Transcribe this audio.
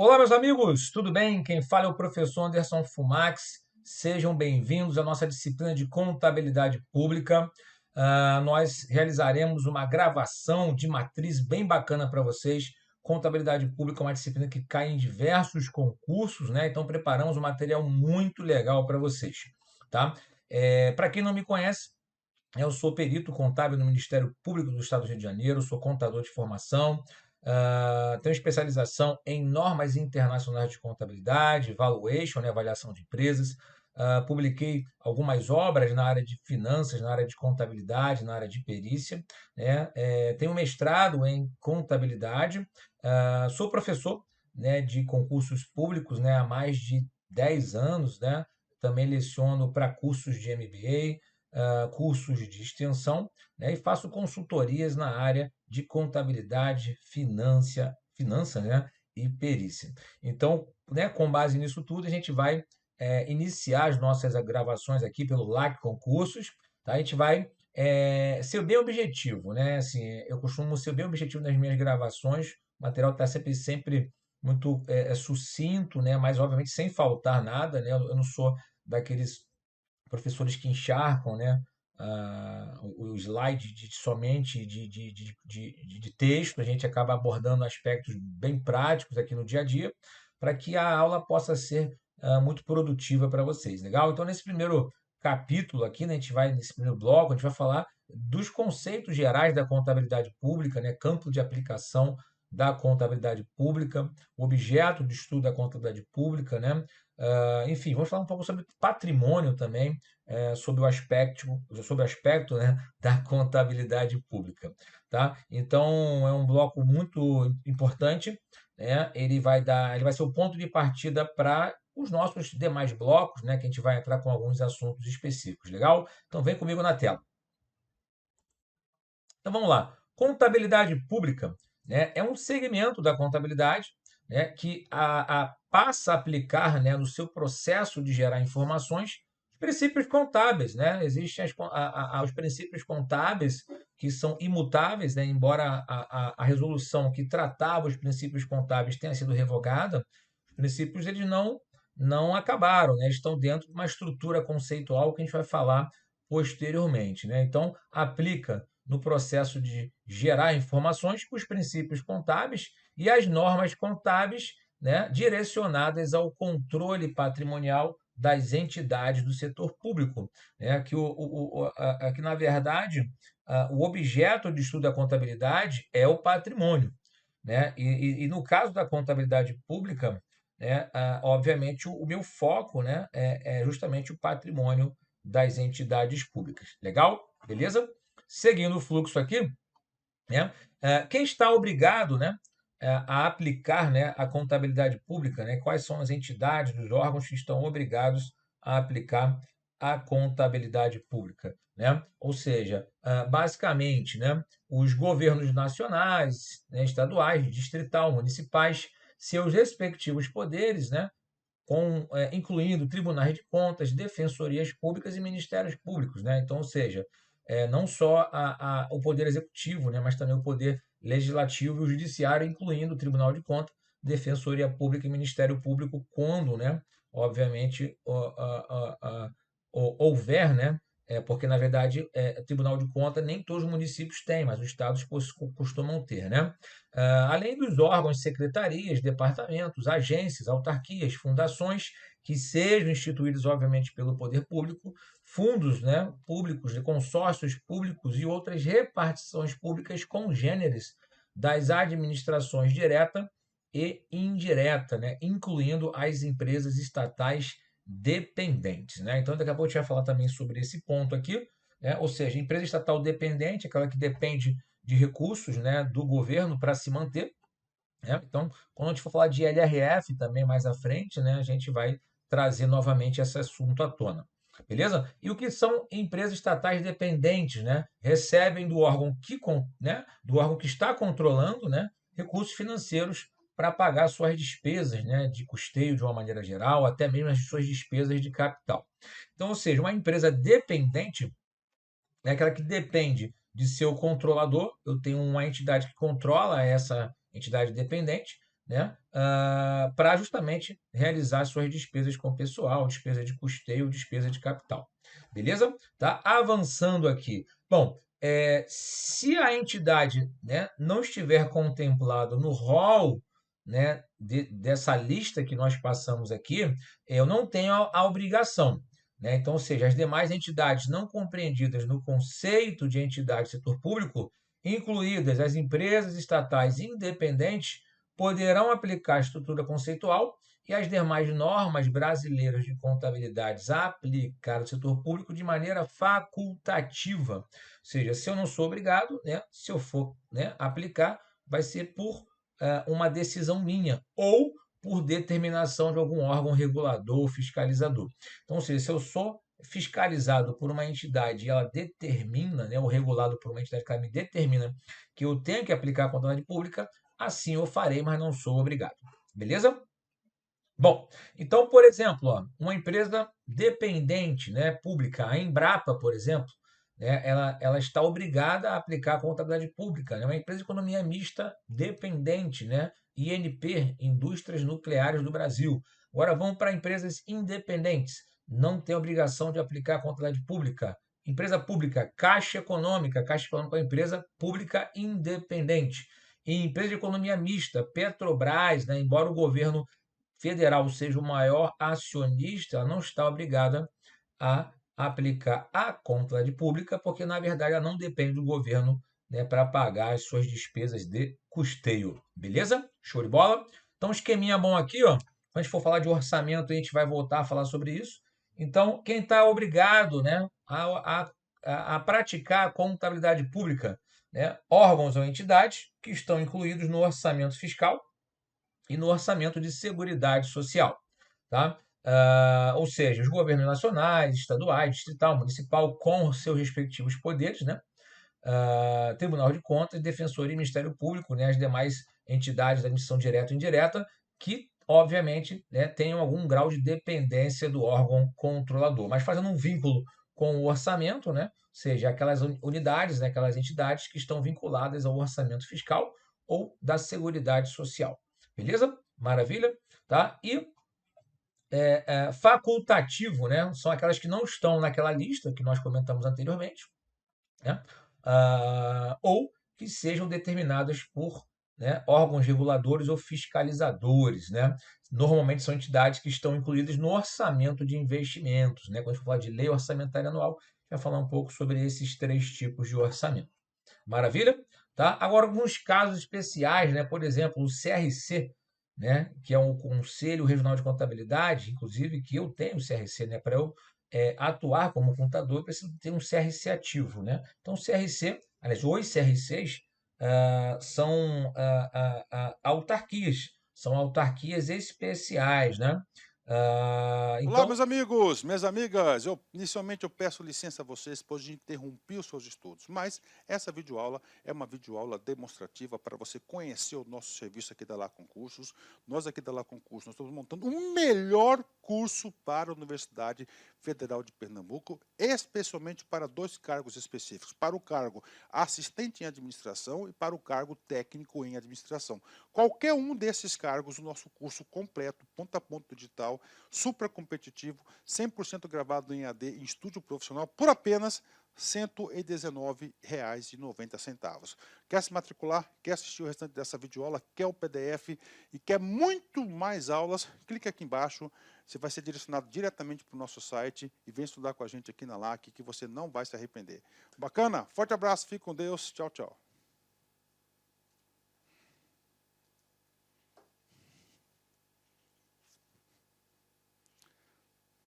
Olá, meus amigos, tudo bem? Quem fala é o professor Anderson Fumax. Sejam bem-vindos à nossa disciplina de contabilidade pública. Nós realizaremos uma gravação de matriz bem bacana para vocês. Contabilidade pública é uma disciplina que cai em diversos concursos, né? Então, preparamos um material muito legal para vocês, tá? Para quem não me conhece, eu sou perito contábil no Ministério Público do Estado do Rio de Janeiro, sou contador de formação, tenho especialização em normas internacionais de contabilidade, valuation, né, avaliação de empresas. Publiquei algumas obras na área de finanças, na área de contabilidade, na área de perícia, né? Tenho mestrado em contabilidade, sou professor, né, de concursos públicos, né, há mais de 10 anos, né? Também leciono para cursos de MBA, cursos de extensão, né, e faço consultorias na área de contabilidade, finança, né, e perícia. Então, né, com base nisso tudo, a gente vai iniciar as nossas gravações aqui pelo LAC Concursos. Tá? A gente vai ser bem objetivo, né? Assim, eu costumo ser bem objetivo nas minhas gravações. O material está sempre muito sucinto, né? Mas obviamente sem faltar nada, né? Eu não sou daqueles professores que encharcam, né, o slide somente de texto. A gente acaba abordando aspectos bem práticos aqui no dia a dia, para que a aula possa ser muito produtiva para vocês, legal? Então, nesse primeiro capítulo aqui, né, nesse primeiro bloco, a gente vai falar dos conceitos gerais da contabilidade pública, né, campo de aplicação da contabilidade pública, objeto de estudo da contabilidade pública, né? Enfim, vamos falar um pouco sobre patrimônio também, sobre o aspecto, né, da contabilidade pública, tá? Então é um bloco muito importante, né? Ele vai ser o ponto de partida para os nossos demais blocos, né, que a gente vai entrar com alguns assuntos específicos, legal? Então vem comigo na tela. Então vamos lá. Contabilidade pública, né, é um segmento da contabilidade, né, que passa a aplicar, né, no seu processo de gerar informações os princípios contábeis. Né? Existem os princípios contábeis que são imutáveis, né, embora a resolução que tratava os princípios contábeis tenha sido revogada, os princípios eles não acabaram, né? Estão dentro de uma estrutura conceitual que a gente vai falar posteriormente. Né? Então, aplica no processo de gerar informações os princípios contábeis e as normas contábeis, né, direcionadas ao controle patrimonial das entidades do setor público. Né, que, na verdade, o objeto de estudo da contabilidade é o patrimônio. Né? E no caso da contabilidade pública, né, obviamente, o meu foco, né, é justamente o patrimônio das entidades públicas. Legal? Beleza? Seguindo o fluxo aqui, né, quem está obrigado, né, a aplicar, né, a contabilidade pública, né, quais são as entidades, os órgãos que estão obrigados a aplicar a contabilidade pública, né? Ou seja, basicamente, né, os governos nacionais, né, estaduais, distrital, municipais, seus respectivos poderes, né, incluindo tribunais de contas, defensorias públicas e ministérios públicos. Né? Então, ou seja, não só o poder executivo, né, mas também o poder legislativo e o judiciário, incluindo o Tribunal de Contas, Defensoria Pública e Ministério Público, quando, né, obviamente, houver, né, porque, na verdade, Tribunal de Contas nem todos os municípios têm, mas os estados costumam ter. Né? Além dos órgãos, secretarias, departamentos, agências, autarquias, fundações, que sejam instituídos, obviamente, pelo poder público, fundos, né, públicos, de consórcios públicos e outras repartições públicas congêneres das administrações direta e indireta, né, incluindo as empresas estatais dependentes. Né? Então, daqui a pouco a gente vai falar também sobre esse ponto aqui, né? Ou seja, empresa estatal dependente, aquela que depende de recursos, né, do governo para se manter. Né? Então, quando a gente for falar de LRF também mais à frente, né, a gente vai trazer novamente esse assunto à tona. Beleza? E o que são empresas estatais dependentes? Né? Recebem do órgão que está controlando, né, recursos financeiros para pagar suas despesas, né, de custeio de uma maneira geral, até mesmo as suas despesas de capital. Então, ou seja, uma empresa dependente é aquela que depende de seu controlador. Eu tenho uma entidade que controla essa entidade dependente, né, para justamente realizar suas despesas com pessoal, despesa de custeio, despesa de capital. Beleza? Tá? Avançando aqui. Bom, se a entidade, né, não estiver contemplado no rol, né, dessa lista que nós passamos aqui, eu não tenho a obrigação. Né? Então, ou seja, as demais entidades não compreendidas no conceito de entidade do setor público, incluídas as empresas estatais independentes, poderão aplicar a estrutura conceitual e as demais normas brasileiras de contabilidade aplicar ao setor público de maneira facultativa. Ou seja, se eu não sou obrigado, né, se eu for, né, aplicar, vai ser por uma decisão minha ou por determinação de algum órgão regulador, fiscalizador. Então, ou seja, se eu sou fiscalizado por uma entidade e ela determina, né, ou regulado por uma entidade que ela me determina que eu tenho que aplicar a contabilidade pública, assim eu farei, mas não sou obrigado. Beleza? Bom, então, por exemplo, ó, uma empresa dependente, né, pública, a Embrapa, por exemplo, né, ela está obrigada a aplicar a contabilidade pública. Né, uma empresa de economia mista dependente, né, INP, Indústrias Nucleares do Brasil. Agora vamos para empresas independentes, não tem obrigação de aplicar a contabilidade pública. Empresa pública, Caixa Econômica é uma empresa pública independente. E empresa de economia mista, Petrobras, né, embora o governo federal seja o maior acionista, ela não está obrigada a aplicar a contabilidade pública, porque, na verdade, ela não depende do governo, né, para pagar as suas despesas de custeio. Beleza? Show de bola? Então, esqueminha bom aqui, ó. Quando a gente for falar de orçamento, a gente vai voltar a falar sobre isso. Então, quem está obrigado, né, a praticar a contabilidade pública, né, órgãos ou entidades que estão incluídos no orçamento fiscal e no orçamento de seguridade social. Tá? Ou seja, os governos nacionais, estaduais, distrital, municipal, com seus respectivos poderes, né? Tribunal de Contas, Defensoria e Ministério Público, né? As demais entidades da administração direta e indireta, que, obviamente, né, tenham algum grau de dependência do órgão controlador, mas fazendo um vínculo com o orçamento, né? Ou seja, aquelas unidades, né, aquelas entidades que estão vinculadas ao orçamento fiscal ou da Seguridade Social. Beleza? Maravilha? Tá? E facultativo, né? São aquelas que não estão naquela lista que nós comentamos anteriormente, né? Ou que sejam determinadas por, né, órgãos reguladores ou fiscalizadores, né? Normalmente são entidades que estão incluídas no orçamento de investimentos, né? Quando a gente falar de lei orçamentária anual, a gente vai falar um pouco sobre esses três tipos de orçamento. Maravilha? Tá? Agora, alguns casos especiais, né? Por exemplo, o CRC, né? Que é um Conselho Regional de Contabilidade, inclusive que eu tenho o CRC, né? Para eu atuar como contador, eu preciso ter um CRC ativo, né? Então, o CRC, aliás, os CRCs são autarquias, são autarquias especiais, né? Olá, Então, meus amigos, minhas amigas. Inicialmente eu peço licença a vocês, pois interrompi os seus estudos, mas essa videoaula é uma videoaula demonstrativa para você conhecer o nosso serviço aqui da Lá Concursos. Nós aqui da Lá Concursos, nós estamos montando o melhor curso para a Universidade Federal de Pernambuco, especialmente para dois cargos específicos, para o cargo assistente em administração e para o cargo técnico em administração. Qualquer um desses cargos, o nosso curso completo, ponto a ponto digital, super competitivo, 100% gravado em AD em estúdio profissional por apenas R$ 119,90. Quer se matricular? Quer assistir o restante dessa videoaula? Quer o PDF e quer muito mais aulas? Clique aqui embaixo, você vai ser direcionado diretamente para o nosso site e vem estudar com a gente aqui na LAC que você não vai se arrepender. Bacana? Forte abraço, fique com Deus, tchau, tchau.